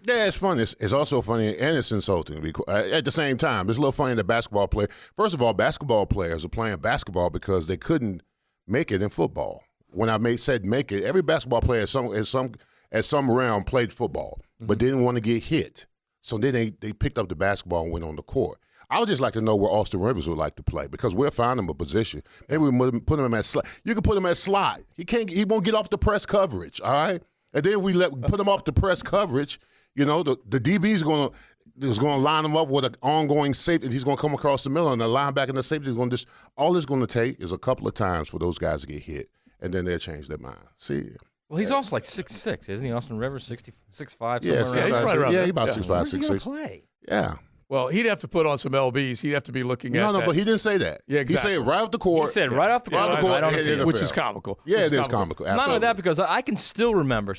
Yeah, it's funny. It's also funny and it's insulting at the same time. It's a little funny that basketball play. First of all, basketball players are playing basketball because they couldn't make it in football. When I said make it, every basketball player at some realm played football, but didn't want to get hit. So then they picked up the basketball and went on the court. I would just like to know where Austin Rivers would like to play because we'll find him a position. Maybe we put him at slot. You can put him at slot. He won't get off the press coverage, all right? And then we put him off the press coverage. You know, the DB is going to line him up with an ongoing safety. He's going to come across the middle, and the linebacker and the safety is going to all it's going to take is a couple of times for those guys to get hit, and then they'll change their mind. See? Well, he's also like 6'6", isn't he? Austin Rivers, 6'5", yeah, somewhere around. right around yeah, he's about 6'5", 6'6". Where's he going to play? Yeah. Well, he'd have to put on some LBs. He'd have to be looking at No, but he didn't say that. Yeah, exactly. He said right off the court. He said right off the court, right on the field. which is comical. Yeah, it is comical. Not only that, because I can still remember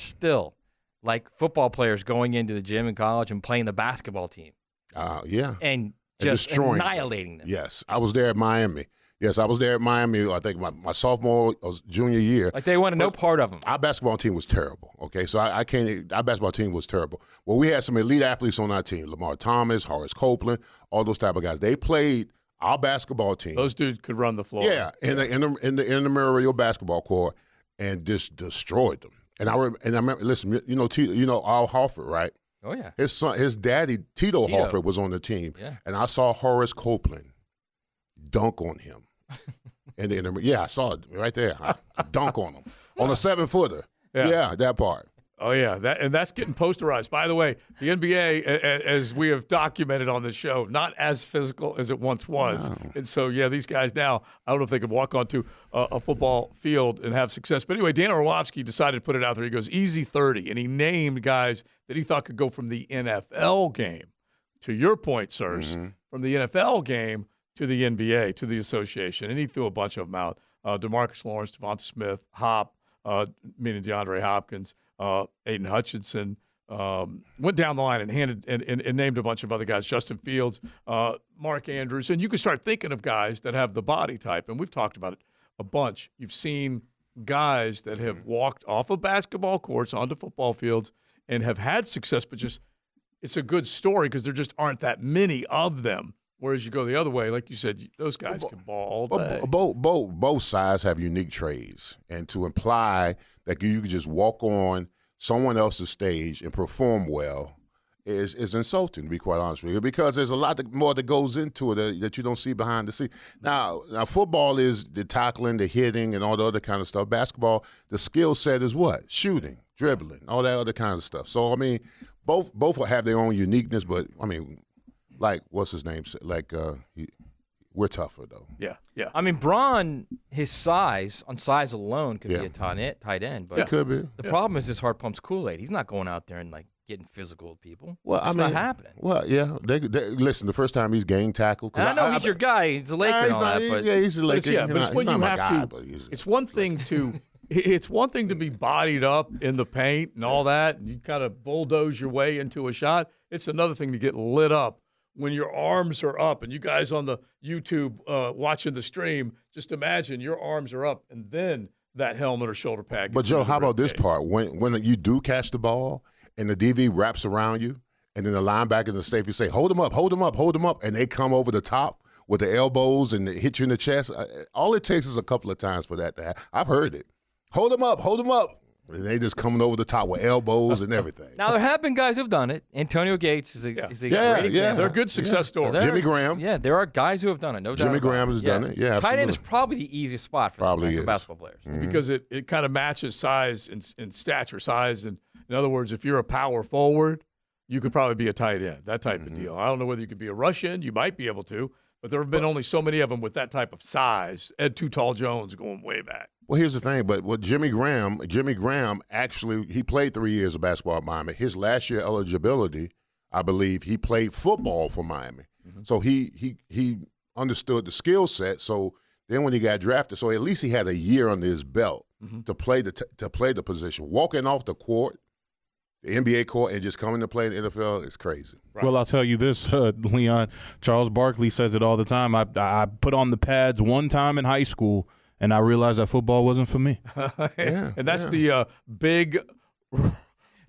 like football players going into the gym in college and playing the basketball team. Yeah. And just annihilating them. Yes. I was there at Miami. Yes, I was there at Miami, I think my sophomore or junior year. Like they wanted no part of them. Our basketball team was terrible, okay? So I can't – our basketball team was terrible. Well, we had some elite athletes on our team, Lamar Thomas, Horace Copeland, all those type of guys. They played our basketball team. Those dudes could run the floor. Yeah, in the intramural basketball court and just destroyed them. And I remember, listen, you know Al Horford, right? Oh, yeah. His daddy, Tito Horford, was on the team. Yeah. And I saw Horace Copeland dunk on him. I saw it right there. I dunk on him. On a 7-footer. Yeah, that part. Oh, yeah, that's getting posterized. By the way, the NBA, as we have documented on this show, not as physical as it once was. No. And so, yeah, these guys now, I don't know if they could walk onto a football field and have success. But anyway, Dan Orlovsky decided to put it out there. He goes, easy 30. And he named guys that he thought could go from the NFL game, to your point, sirs, from the NFL game to the NBA, to the association. And he threw a bunch of them out. DeMarcus Lawrence, Devonta Smith, Hop, meaning DeAndre Hopkins, Aiden Hutchinson, went down the line and named a bunch of other guys, Justin Fields, Mark Andrews. And you can start thinking of guys that have the body type, and we've talked about it a bunch. You've seen guys that have walked off of basketball courts onto football fields and have had success, but just it's a good story because there just aren't that many of them. Whereas you go the other way, like you said, those guys can ball all day. Both sides have unique trades, and to imply that you can just walk on someone else's stage and perform well is insulting, to be quite honest with you, because there's a lot more that goes into it that you don't see behind the scenes. Now, football is the tackling, the hitting, and all the other kind of stuff. Basketball, the skill set is what? Shooting, dribbling, all that other kind of stuff. So, I mean, both will have their own uniqueness, but, I mean, like, what's his name? Like, we're tougher, though. Yeah. I mean, Braun, his size, on size alone, could be a tight end. But it could be. The problem is his heart pumps Kool-Aid. He's not going out there and, like, getting physical with people. Well, it's not happening. Well, yeah. Listen, the first time he's gang tackled. And I know he's your guy. He's a Laker and all that. But he's a Laker. But it's when you have to. It's one thing to. It's one thing to be bodied up in the paint and all that, and you kind of bulldoze your way into a shot. It's another thing to get lit up when your arms are up. And you guys on the YouTube watching the stream, just imagine your arms are up and then that helmet or shoulder pad. But, Joe, how about this part? When you do catch the ball and the DV wraps around you and then the linebacker and the safety say, hold him up, hold him up, hold him up, and they come over the top with the elbows and they hit you in the chest, all it takes is a couple of times for that to happen. I've heard it. Hold him up, hold him up. And they just coming over the top with elbows and everything. Now, there have been guys who've done it. Antonio Gates is a great example. They're good success stories. Jimmy Graham. Yeah, there are guys who have done it. No doubt. Jimmy Graham has done it. Yeah, tight end is probably the easiest spot for basketball players. Mm-hmm. Because it kind of matches size and stature, size. And in other words, if you're a power forward, you could probably be a tight end, that type of deal. I don't know whether you could be a rush end. You might be able to. But there have been only so many of them with that type of size. Ed Too Tall Jones going way back. Well, here's the thing. But with Jimmy Graham actually, he played 3 years of basketball at Miami. His last year eligibility, I believe, he played football for Miami. Mm-hmm. So he understood the skill set. So then when he got drafted, so at least he had a year under his belt to play the position. Walking off the court, the NBA court, and just coming to play in the NFL is crazy. Right. Well, I'll tell you this, Leon. Charles Barkley says it all the time. I put on the pads one time in high school, and I realized that football wasn't for me. And that's the big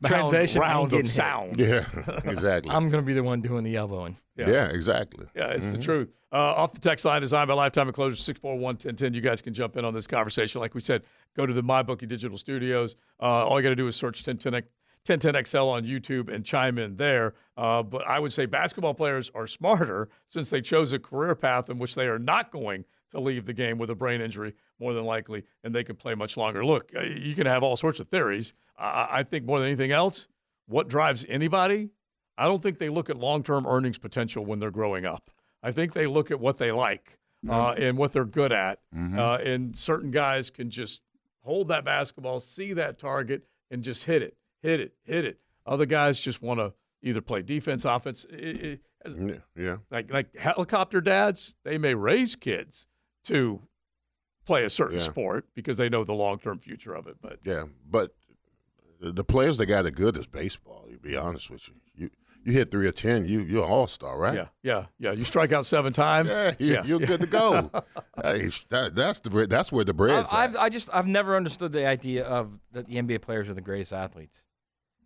Translation, I ain't round getting of hit. sound. Yeah, exactly. I'm going to be the one doing the elbowing. yeah, exactly. Yeah, it's the truth. Off the text line, designed by Lifetime Enclosures, 641-1010. You guys can jump in on this conversation. Like we said, go to the MyBookie Digital Studios. All you got to do is search 1010XL on YouTube and chime in there. But I would say basketball players are smarter since they chose a career path in which they are not going to leave the game with a brain injury, more than likely, and they can play much longer. Look, you can have all sorts of theories. I think more than anything else, what drives anybody, I don't think they look at long-term earnings potential when they're growing up. I think they look at what they like and what they're good at. And certain guys can just hold that basketball, see that target, and just hit it. Other guys just want to either play defense, offense. Like helicopter dads, they may raise kids to play a certain sport because they know the long-term future of it. But the players that got it good is baseball. To be honest with you, you hit 3 or 10, you're an all-star, right? Yeah. You strike out 7 times. You're good to go. Hey, that's where the bread's at. I've never understood the idea of that the NBA players are the greatest athletes.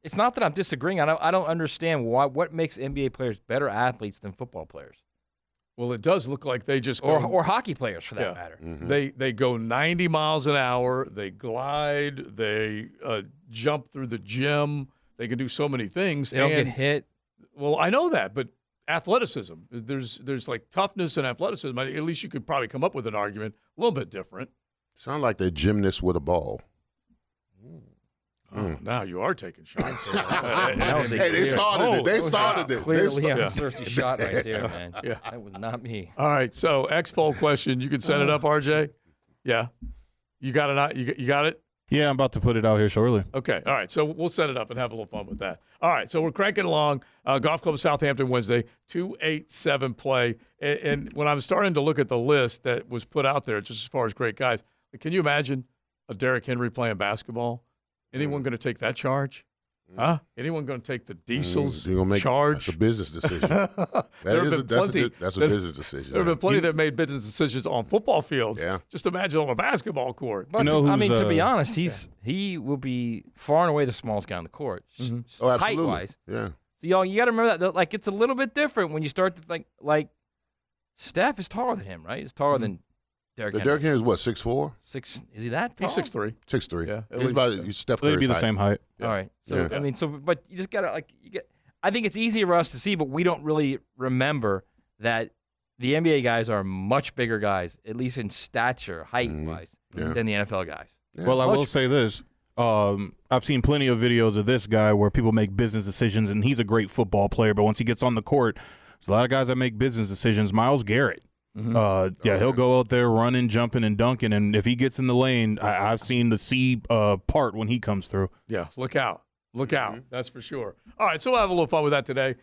It's not that I'm disagreeing. I don't understand what makes NBA players better athletes than football players. Well, it does look like they just go, or hockey players for that matter. They go 90 miles an hour. They glide. They jump through the gym. They can do so many things. They don't get hit. Well, I know that, but athleticism. There's like toughness and athleticism. At least you could probably come up with an argument a little bit different. Sound like they're gymnasts with a ball. Now you are taking shots. They started it. Clearly, I'm a thirsty shot right there, man. That was not me. All right, so X-Poll question. You can set it up, RJ? Yeah. You got it? You got it? Yeah, I'm about to put it out here shortly. Okay. All right. So we'll set it up and have a little fun with that. All right. So we're cranking along. Golf Club Southampton Wednesday, 2-8-7 play. And when I'm starting to look at the list that was put out there, just as far as great guys, can you imagine a Derrick Henry playing basketball? Anyone going to take that charge? Huh? Anyone going to take the Diesel's charge? That's a business decision. That's a business decision. There have been plenty that made business decisions on football fields. Yeah. Just imagine on a basketball court. But to be honest, he will be far and away the smallest guy on the court, height-wise. Yeah. So you got to remember that. Like, it's a little bit different when you start to think like Steph is taller than him, right? He's taller than Derrick Henry. Derrick Henry is what, 6'4"? Is he that tall? He's 6'3". 6'3". Yeah. He's about Steph Curry's They'd be the same height. Yeah. All right. So but you just gotta I think it's easy for us to see, but we don't really remember that the NBA guys are much bigger guys, at least in stature, height-wise, than the NFL guys. Yeah. Well, I will say this. I've seen plenty of videos of this guy where people make business decisions, and he's a great football player, but once he gets on the court, there's a lot of guys that make business decisions. Myles Garrett. He'll go out there running, jumping, and dunking, and if he gets in the lane, I've seen the C part when he comes through. Yeah, look out. Look out. That's for sure. All right, so we'll have a little fun with that today.